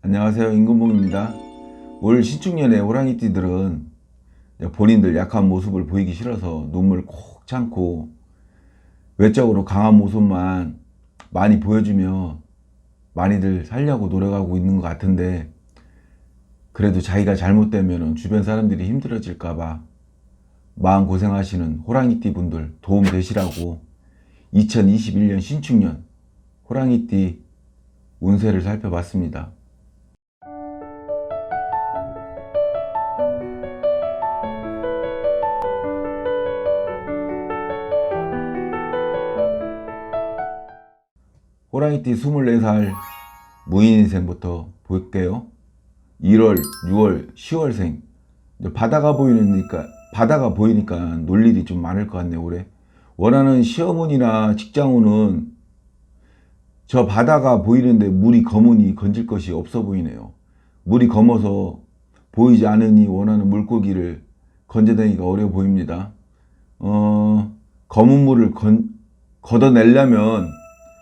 안녕하세요. 임금봉입니다. 올 신축년에 호랑이띠들은 본인들 약한 모습을 보이기 싫어서 눈물 콕 참고 외적으로 강한 모습만 많이 보여주며 많이들 살려고 노력하고 있는 것 같은데, 그래도 자기가 잘못되면 주변 사람들이 힘들어질까봐 마음고생하시는 호랑이띠 분들 도움 되시라고 2021년 신축년 호랑이띠 운세를 살펴봤습니다. 호랑이띠 24살 무인인생부터 볼게요. 1월, 6월, 10월생. 바다가 보이니까 놀 일이 좀 많을 것 같네요, 올해. 원하는 시어머니나 직장운은 저 바다가 보이는데 물이 검으니 건질 것이 없어 보이네요. 물이 검어서 보이지 않으니 원하는 물고기를 건져내기가 어려워 보입니다. 검은 물을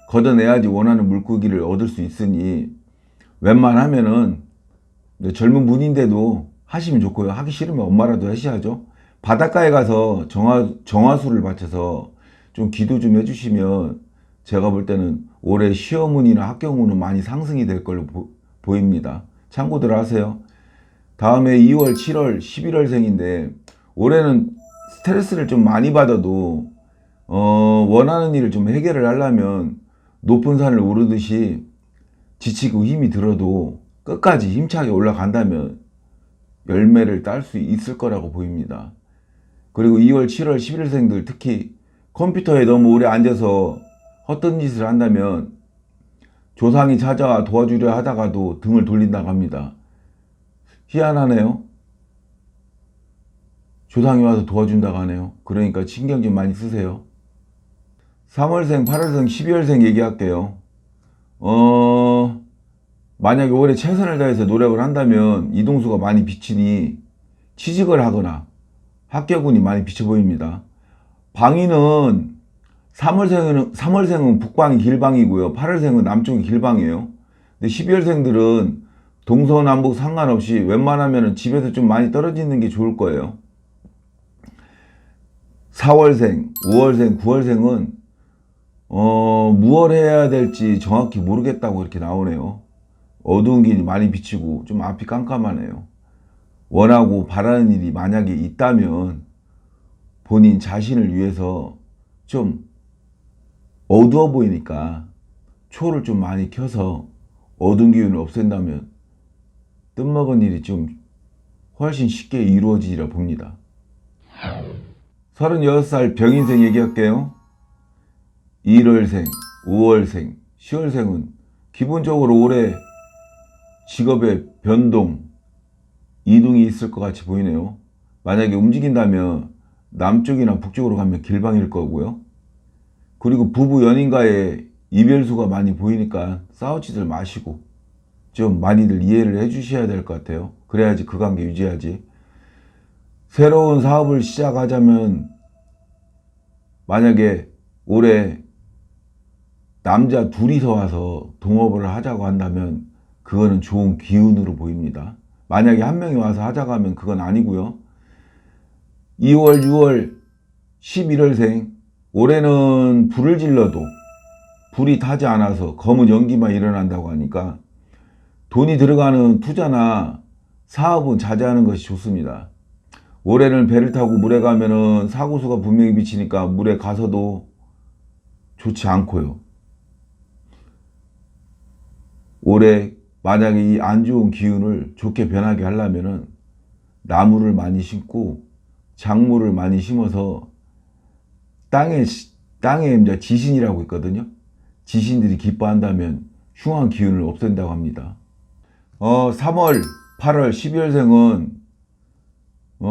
걷어내야지 원하는 물고기를 얻을 수 있으니 웬만하면은 젊은 분인데도 하시면 좋고요. 하기 싫으면 엄마라도 하셔야죠. 바닷가에 가서 정화수를 바쳐서 좀 기도 좀 해주시면 제가 볼 때는 올해 시어문이나 학경운은 많이 상승이 될 걸로 보입니다. 참고들 하세요. 다음에 2월, 7월, 11월생인데 올해는 스트레스를 좀 많이 받아도 원하는 일을 좀 해결을 하려면 높은 산을 오르듯이 지치고 힘이 들어도 끝까지 힘차게 올라간다면 열매를 딸 수 있을 거라고 보입니다. 그리고 2월, 7월, 11월생들 특히 컴퓨터에 너무 오래 앉아서 헛된 짓을 한다면 조상이 찾아와 도와주려 하다가도 등을 돌린다고 합니다. 희한하네요. 조상이 와서 도와준다고 하네요. 그러니까 신경 좀 많이 쓰세요. 3월생, 8월생, 12월생 얘기할게요. 만약에 올해 최선을 다해서 노력을 한다면 이동수가 많이 비치니 취직을 하거나 합격운이 많이 비쳐 보입니다. 방위는 3월생은 북방이 길방이고요. 8월생은 남쪽이 길방이에요. 근데 12월생들은 동서남북 상관없이 웬만하면 집에서 좀 많이 떨어지는 게 좋을 거예요. 4월생, 5월생, 9월생은 무얼 해야 될지 정확히 모르겠다고 이렇게 나오네요. 어두운 길이 많이 비치고 좀 앞이 깜깜하네요. 원하고 바라는 일이 만약에 있다면 본인 자신을 위해서 좀 어두워 보이니까 초를 좀 많이 켜서 어두운 기운을 없앤다면 뜻먹은 일이 좀 훨씬 쉽게 이루어지리라 봅니다. 36살 병인생 얘기할게요. 1월생, 5월생, 10월생은 기본적으로 올해 직업의 변동, 이동이 있을 것 같이 보이네요. 만약에 움직인다면 남쪽이나 북쪽으로 가면 길방일 거고요. 그리고 부부 연인과의 이별수가 많이 보이니까 싸우지들 마시고 좀 많이들 이해를 해주셔야 될 것 같아요. 그래야지 그 관계 유지하지. 새로운 사업을 시작하자면 만약에 올해 남자 둘이서 와서 동업을 하자고 한다면 그거는 좋은 기운으로 보입니다. 만약에 한 명이 와서 하자고 하면 그건 아니고요. 2월, 6월, 11월생 올해는 불을 질러도 불이 타지 않아서 검은 연기만 일어난다고 하니까 돈이 들어가는 투자나 사업은 자제하는 것이 좋습니다. 올해는 배를 타고 물에 가면은 사고수가 분명히 비치니까 물에 가서도 좋지 않고요. 올해 만약에 이 안 좋은 기운을 좋게 변하게 하려면은 나무를 많이 심고 작물을 많이 심어서 땅에 이제 지신이라고 있거든요. 지신들이 기뻐한다면 흉한 기운을 없앤다고 합니다. 3월, 8월, 12월생은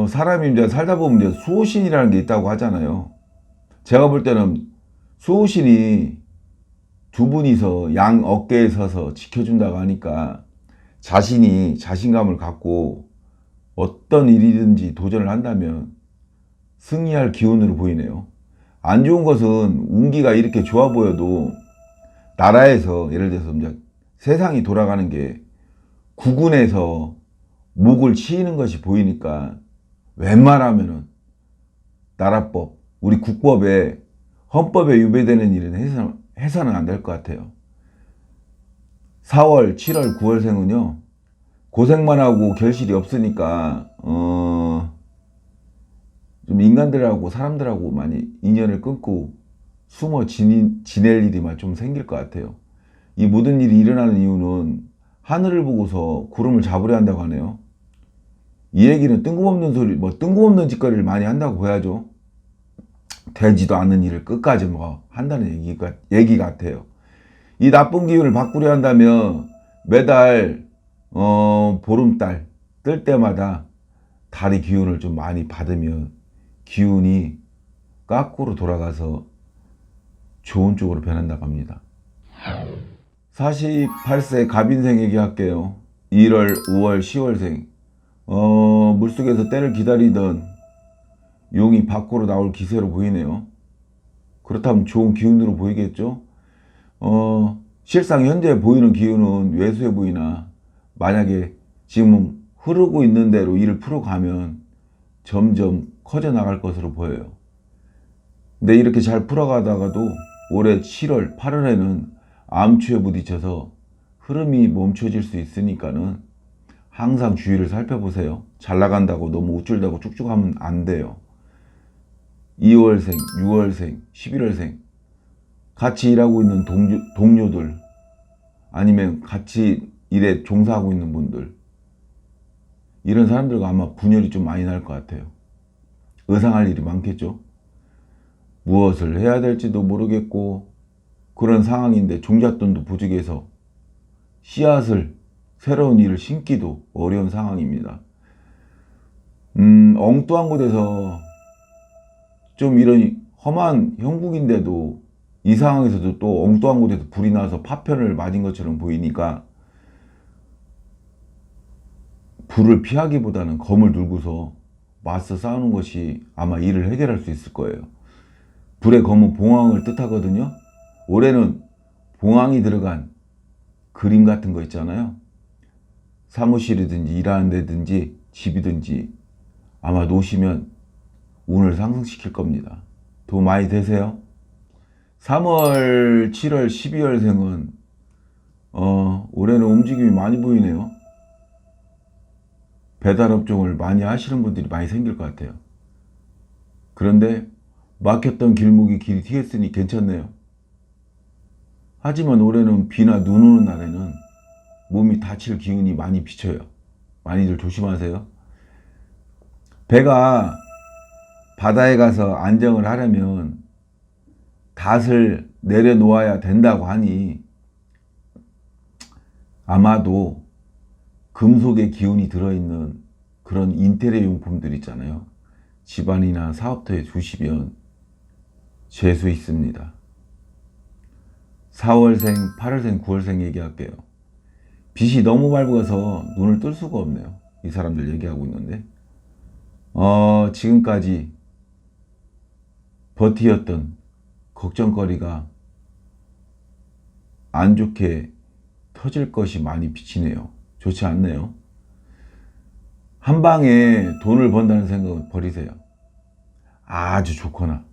사람이 이제 살다 보면 이제 수호신이라는 게 있다고 하잖아요. 제가 볼 때는 수호신이 두 분이서 양 어깨에 서서 지켜준다고 하니까 자신이 자신감을 갖고 어떤 일이든지 도전을 한다면 승리할 기운으로 보이네요. 안 좋은 것은 운기가 이렇게 좋아 보여도 나라에서 예를 들어서 이제 세상이 돌아가는 게 구군에서 목을 치이는 것이 보이니까 웬만하면은 나라법, 우리 국법에, 헌법에 위배되는 일은 해서는 안 될 것 같아요. 4월, 7월, 9월생은요, 고생만 하고 결실이 없으니까, 좀 인간들하고 사람들하고 많이 인연을 끊고 숨어 지낼 일이 좀 생길 것 같아요. 이 모든 일이 일어나는 이유는 하늘을 보고서 구름을 잡으려 한다고 하네요. 이 얘기는 뜬금없는 소리, 뜬금없는 짓거리를 많이 한다고 보야죠. 되지도 않는 일을 끝까지 한다는 얘기 같아요. 이 나쁜 기운을 바꾸려 한다면 매달, 보름달 뜰 때마다 달의 기운을 좀 많이 받으면 기운이 거꾸로 돌아가서 좋은 쪽으로 변한다고 합니다. 48세 갑인생 얘기할게요. 1월, 5월, 10월생. 물속에서 때를 기다리던 용이 밖으로 나올 기세로 보이네요. 그렇다면 좋은 기운으로 보이겠죠? 실상 현재 보이는 기운은 외수해 보이나 만약에 지금 흐르고 있는 대로 일을 풀어가면 점점 커져 나갈 것으로 보여요. 근데 이렇게 잘 풀어가다가도 올해 7월, 8월에는 암초에 부딪혀서 흐름이 멈춰질 수 있으니까는 항상 주위를 살펴보세요. 잘 나간다고 너무 우쭐대고 쭉쭉 하면 안 돼요. 2월생, 6월생, 11월생 같이 일하고 있는 동료들 아니면 같이 일에 종사하고 있는 분들 이런 사람들과 아마 분열이 좀 많이 날 것 같아요. 의상할 일이 많겠죠. 무엇을 해야 될지도 모르겠고 그런 상황인데 종잣돈도 부족해서 씨앗을 새로운 일을 심기도 어려운 상황입니다. 엉뚱한 곳에서 좀 이런 험한 형국인데도 이 상황에서도 또 엉뚱한 곳에서 불이 나서 파편을 맞은 것처럼 보이니까 불을 피하기보다는 검을 들고서 맞서 싸우는 것이 아마 일을 해결할 수 있을 거예요. 불의 검은 봉황을 뜻하거든요. 올해는 봉황이 들어간 그림 같은 거 있잖아요. 사무실이든지 일하는 데든지 집이든지 아마 놓으시면 운을 상승시킬 겁니다. 돈 많이 되세요. 3월, 7월, 12월생은 올해는 움직임이 많이 보이네요. 배달업종을 많이 하시는 분들이 많이 생길 것 같아요. 그런데 막혔던 길목이 길이 튀었으니 괜찮네요. 하지만 올해는 비나 눈 오는 날에는 몸이 다칠 기운이 많이 비쳐요. 많이들 조심하세요. 배가 바다에 가서 안정을 하려면 닷을 내려놓아야 된다고 하니 아마도 금속의 기운이 들어있는 그런 인테리어 용품들 있잖아요. 집안이나 사업터에 두시면 재수 있습니다. 4월생, 8월생, 9월생 얘기할게요. 빛이 너무 밝아서 눈을 뜰 수가 없네요. 이 사람들 얘기하고 있는데 지금까지 버티었던 걱정거리가 안 좋게 터질 것이 많이 비치네요. 좋지 않네요. 한 방에 돈을 번다는 생각을 버리세요. 아주 좋거나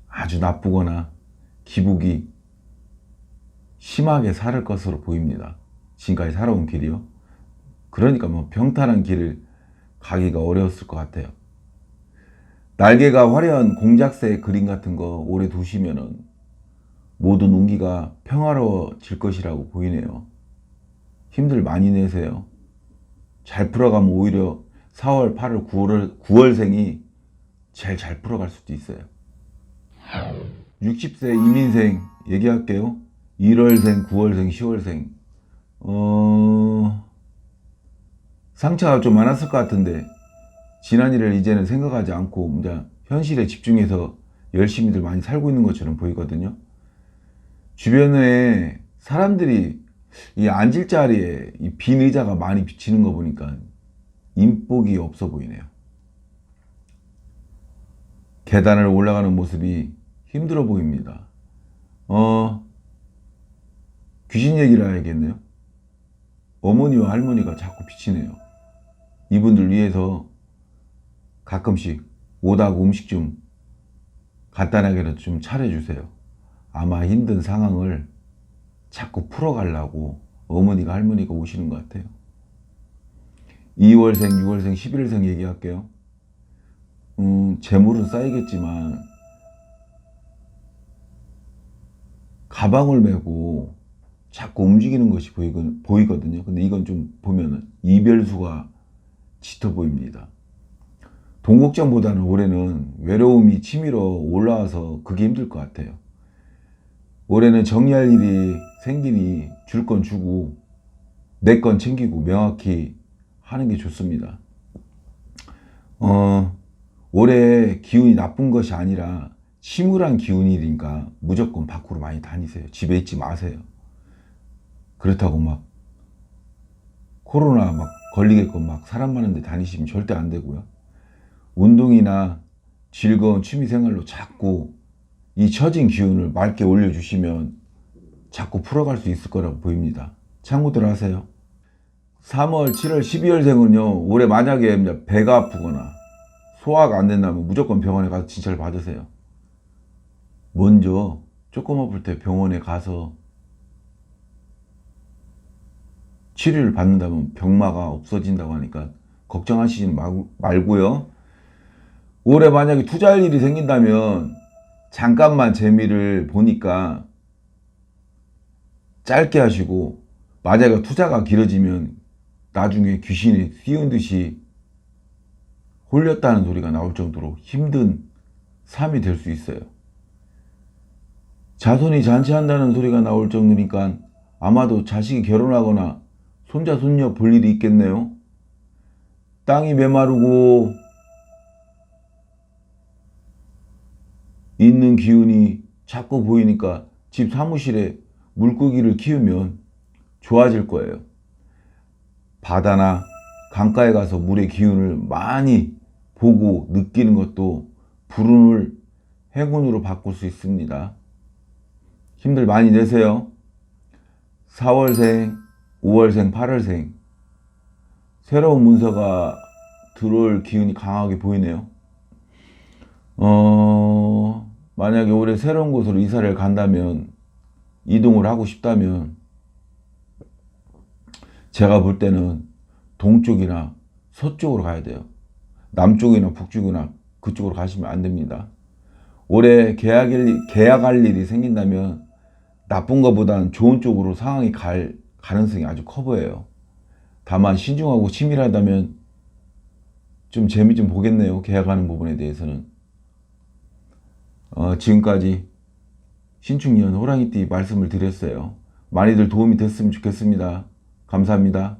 아주 나쁘거나 기복이 심하게 살을 것으로 보입니다. 지금까지 살아온 길이요. 그러니까 평탄한 길을 가기가 어려웠을 것 같아요. 날개가 화려한 공작새 그림 같은 거 오래 두시면은 모든 운기가 평화로워질 것이라고 보이네요. 힘들 많이 내세요. 잘 풀어가면 오히려 4월, 8월, 9월생이 제일 잘 풀어갈 수도 있어요. 60세 이민생 얘기할게요. 1월생, 9월생, 10월생 상처가 좀 많았을 것 같은데 지난 일을 이제는 생각하지 않고 이제 현실에 집중해서 열심히들 많이 살고 있는 것처럼 보이거든요. 주변에 사람들이 이 앉을 자리에 이 빈 의자가 많이 비치는 거 보니까 인복이 없어 보이네요. 계단을 올라가는 모습이 힘들어 보입니다. 귀신 얘기를 해야겠네요. 어머니와 할머니가 자꾸 비치네요. 이분들 위해서 가끔씩 오다고 음식 좀 간단하게라도 좀 차려주세요. 아마 힘든 상황을 자꾸 풀어가려고 어머니가 할머니가 오시는 것 같아요. 2월생, 6월생, 11월생 얘기할게요. 재물은 쌓이겠지만 가방을 메고 자꾸 움직이는 것이 보이거든요. 근데 이건 좀 보면은 이별수가 짙어 보입니다. 동국장보다는 올해는 외로움이 치밀어 올라와서 그게 힘들 것 같아요. 올해는 정리할 일이 생기니 줄 건 주고 내 건 챙기고 명확히 하는 게 좋습니다. 올해 기운이 나쁜 것이 아니라 침울한 기운이니까 무조건 밖으로 많이 다니세요. 집에 있지 마세요. 그렇다고 막 코로나 막 걸리겠건 막 사람 많은 데 다니시면 절대 안 되고요. 운동이나 즐거운 취미생활로 자꾸 이 처진 기운을 맑게 올려주시면 자꾸 풀어갈 수 있을 거라고 보입니다. 참고들 하세요. 3월, 7월, 12월생은요, 올해 만약에 배가 아프거나 소화가 안 된다면 무조건 병원에 가서 진찰 받으세요. 먼저 조금 아플 때 병원에 가서 치료를 받는다면 병마가 없어진다고 하니까 걱정하시지 말고요. 올해 만약에 투자할 일이 생긴다면 잠깐만 재미를 보니까 짧게 하시고, 만약에 투자가 길어지면 나중에 귀신이 씌운 듯이 홀렸다는 소리가 나올 정도로 힘든 삶이 될 수 있어요. 자손이 잔치한다는 소리가 나올 정도니까 아마도 자식이 결혼하거나 손자 손녀 볼 일이 있겠네요. 땅이 메마르고 있는 기운이 자꾸 보이니까 집 사무실에 물고기를 키우면 좋아질 거예요. 바다나 강가에 가서 물의 기운을 많이 보고 느끼는 것도 불운을 행운으로 바꿀 수 있습니다. 힘들 많이 내세요. 4월생, 5월생, 8월생 새로운 문서가 들어올 기운이 강하게 보이네요. 만약에 올해 새로운 곳으로 이사를 간다면, 이동을 하고 싶다면 제가 볼 때는 동쪽이나 서쪽으로 가야 돼요. 남쪽이나 북쪽이나 그쪽으로 가시면 안 됩니다. 올해 계약할 일이 생긴다면 나쁜 것보다는 좋은 쪽으로 상황이 갈 가능성이 아주 커 보여요. 다만 신중하고 치밀하다면 좀 재미 좀 보겠네요. 계약하는 부분에 대해서는. 지금까지 신축년 호랑이띠 말씀을 드렸어요. 많이들 도움이 됐으면 좋겠습니다. 감사합니다.